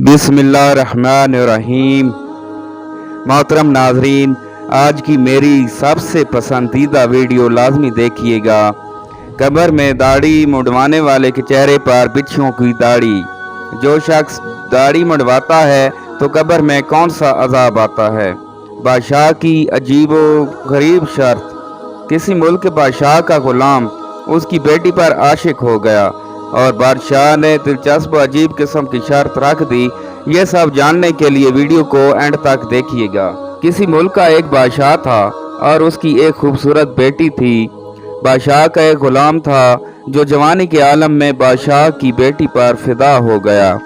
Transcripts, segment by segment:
बिस्मिल्लाहिर्रहमानिर्रहीम। मोहतरम नाजरीन, आज की मेरी सबसे पसंदीदा वीडियो लाजमी देखिएगा। कब्र में दाढ़ी मुंडवाने वाले के चेहरे पर बिच्छुओं की दाढ़ी। जो शख्स दाढ़ी मुंडवाता है तो कब्र में कौन सा अजाब आता है। बादशाह की अजीबो गरीब शर्त। किसी मुल्क के बादशाह का गुलाम उसकी बेटी पर आशिक हो गया और बादशाह ने दिलचस्प अजीब किस्म की शर्त रख दी। ये सब जानने के लिए वीडियो को एंड तक देखिएगा। किसी मुल्क का एक बादशाह था और उसकी एक खूबसूरत बेटी थी। बादशाह का एक गुलाम था जो जवानी के आलम में बादशाह की बेटी पर फिदा हो गया।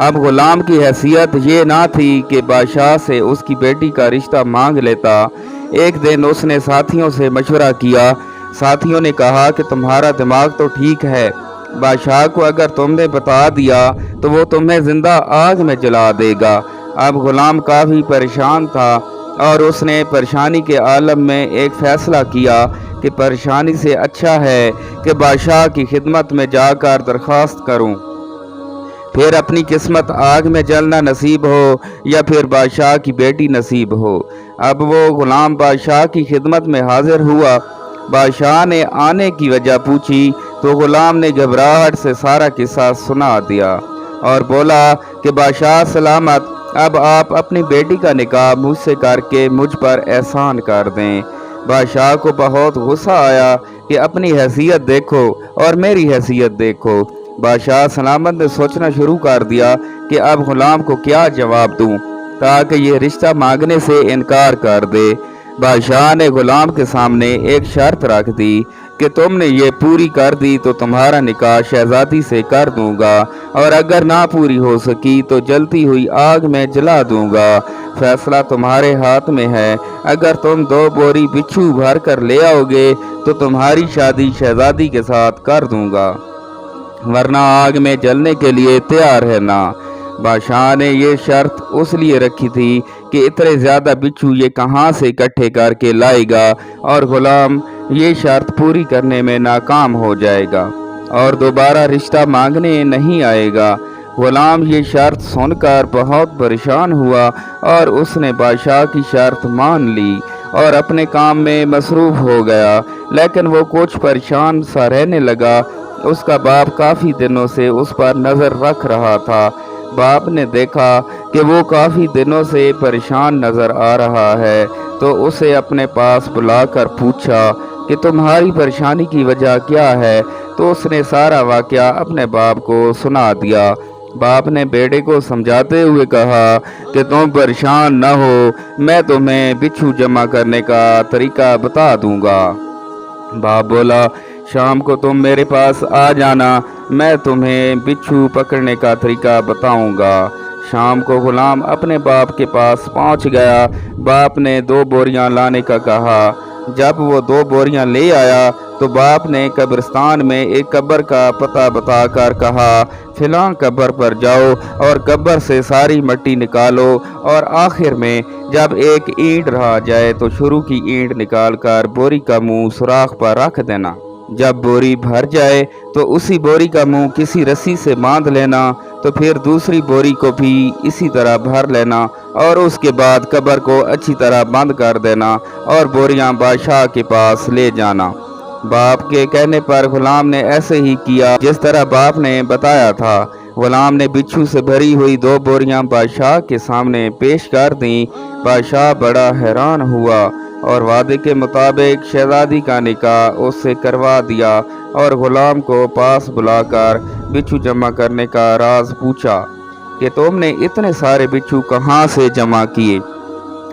अब गुलाम की हैसियत ये ना थी कि बादशाह से उसकी बेटी का रिश्ता मांग लेता। एक दिन उसने साथियों से मशवरा किया। साथियों ने कहा कि तुम्हारा दिमाग तो ठीक है, बादशाह को अगर तुमने बता दिया तो वो तुम्हें जिंदा आग में जला देगा। अब गुलाम काफ़ी परेशान था और उसने परेशानी के आलम में एक फ़ैसला किया कि परेशानी से अच्छा है कि बादशाह की खिदमत में जाकर दरख्वास्त करूं। फिर अपनी किस्मत आग में जलना नसीब हो या फिर बादशाह की बेटी नसीब हो। अब वो गुलाम बादशाह की खिदमत में हाजिर हुआ। बादशाह ने आने की वजह पूछी तो गुलाम ने घबराहट से सारा किस्सा सुना दिया और बोला कि बादशाह सलामत, अब आप अपनी बेटी का निकाह मुझसे करके मुझ पर एहसान कर दें। बादशाह को बहुत गुस्सा आया कि अपनी हैसियत देखो और मेरी हैसियत देखो। बादशाह सलामत ने सोचना शुरू कर दिया कि अब गुलाम को क्या जवाब दूं ताकि ये रिश्ता मांगने से इनकार कर दे। बादशाह ने गुलाम के सामने एक शर्त रख दी कि तुमने ये पूरी कर दी तो तुम्हारा निकाह शहजादी से कर दूंगा और अगर ना पूरी हो सकी तो जलती हुई आग में जला दूंगा। फैसला तुम्हारे हाथ में है। अगर तुम 2 बोरी बिच्छू भर कर ले आओगे तो तुम्हारी शादी शहजादी के साथ कर दूंगा, वरना आग में जलने के लिए तैयार है ना। बादशाह ने ये शर्त उस लिए रखी थी कि इतने ज़्यादा बिच्छू ये कहाँ से इकट्ठे करके लाएगा और गुलाम ये शर्त पूरी करने में नाकाम हो जाएगा और दोबारा रिश्ता मांगने नहीं आएगा। गुलाम ये शर्त सुनकर बहुत परेशान हुआ और उसने बादशाह की शर्त मान ली और अपने काम में मसरूफ़ हो गया। लेकिन वो कुछ परेशान सा रहने लगा। उसका बाप काफ़ी दिनों से उस पर नज़र रख रहा था। बाप ने देखा कि वो काफ़ी दिनों से परेशान नज़र आ रहा है तो उसे अपने पास बुलाकर पूछा कि तुम्हारी परेशानी की वजह क्या है। तो उसने सारा वाक़या अपने बाप को सुना दिया। बाप ने बेटे को समझाते हुए कहा कि तुम परेशान न हो, मैं तुम्हें बिच्छू जमा करने का तरीका बता दूंगा। बाप बोला, शाम को तुम मेरे पास आ जाना, मैं तुम्हें बिच्छू पकड़ने का तरीका बताऊंगा। शाम को गुलाम अपने बाप के पास पहुंच गया। बाप ने 2 बोरियां लाने का कहा। जब वो 2 बोरियां ले आया तो बाप ने कब्रिस्तान में एक कब्र का पता बताकर कहा, फिलां कब्र पर जाओ और कब्र से सारी मिट्टी निकालो और आखिर में जब एक ईंट रह जाए तो शुरू की ईंट निकालकर बोरी का मुंह सुराख पर रख देना। जब बोरी भर जाए तो उसी बोरी का मुंह किसी रस्सी से बांध लेना, तो फिर दूसरी बोरी को भी इसी तरह भर लेना और उसके बाद कब्र को अच्छी तरह बंद कर देना और बोरियां बादशाह के पास ले जाना। बाप के कहने पर गुलाम ने ऐसे ही किया जिस तरह बाप ने बताया था। गुलाम ने बिच्छू से भरी हुई 2 बोरियां बादशाह के सामने पेश कर दी। बादशाह बड़ा हैरान हुआ और वादे के मुताबिक शहजादी का निकाह उससे करवा दिया और गुलाम को पास बुलाकर बिच्छू जमा करने का राज पूछा कि तुमने इतने सारे बिच्छू कहाँ से जमा किए।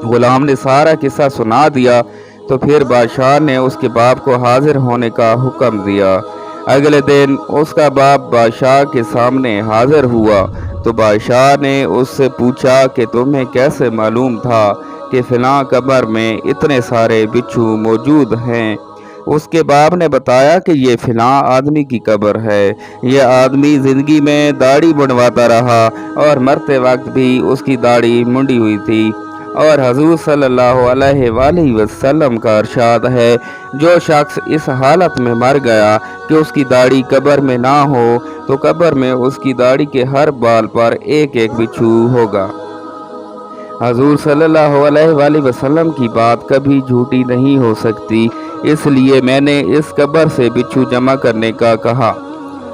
गुलाम ने सारा किस्सा सुना दिया तो फिर बादशाह ने उसके बाप को हाजिर होने का हुक्म दिया। अगले दिन उसका बाप बादशाह के सामने हाजिर हुआ तो बादशाह ने उससे पूछा कि तुम्हें कैसे मालूम था कि फिलां कब्र में इतने सारे बिच्छू मौजूद हैं। उसके बाप ने बताया कि ये फिलां आदमी की कब्र है। यह आदमी ज़िंदगी में दाढ़ी बनवाता रहा और मरते वक्त भी उसकी दाढ़ी मुंडी हुई थी। اور حضور صلی اللہ علیہ وآلہ وسلم کا ارشاد ہے، جو شخص اس حالت میں مر گیا کہ اس کی داڑھی قبر میں نہ ہو تو قبر میں اس کی داڑھی کے ہر بال پر ایک ایک بچھو ہوگا۔ حضور صلی اللہ علیہ وآلہ وسلم کی بات کبھی جھوٹی نہیں ہو سکتی، اس لیے میں نے اس قبر سے بچھو جمع کرنے کا کہا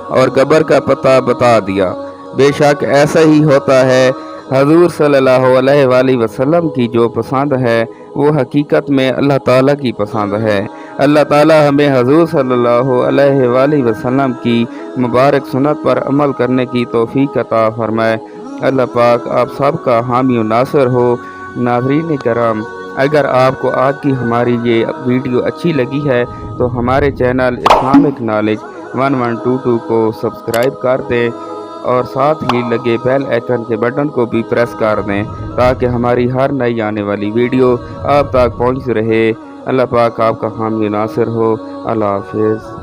اور قبر کا پتہ بتا دیا۔ بے شک ایسا ہی ہوتا ہے۔ حضور صلی اللہ علیہ وآلہ وسلم کی جو پسند ہے وہ حقیقت میں اللہ تعالیٰ کی پسند ہے۔ اللہ تعالیٰ ہمیں حضور صلی اللہ علیہ وآلہ وسلم کی مبارک سنت پر عمل کرنے کی توفیق عطا فرمائے۔ اللہ پاک آپ سب کا حامی و ناصر ہو۔ ناظرین کرام، اگر آپ کو آج کی ہماری یہ ویڈیو اچھی لگی ہے تو ہمارے چینل اسلامک نالج 1122 کو سبسکرائب کر دیں اور ساتھ ہی لگے بیل آئیکن کے بٹن کو بھی پریس کر دیں تاکہ ہماری ہر نئی آنے والی ویڈیو آپ تک پہنچ رہے۔ اللہ پاک آپ کا حامی و ناصر ہو۔ اللہ حافظ۔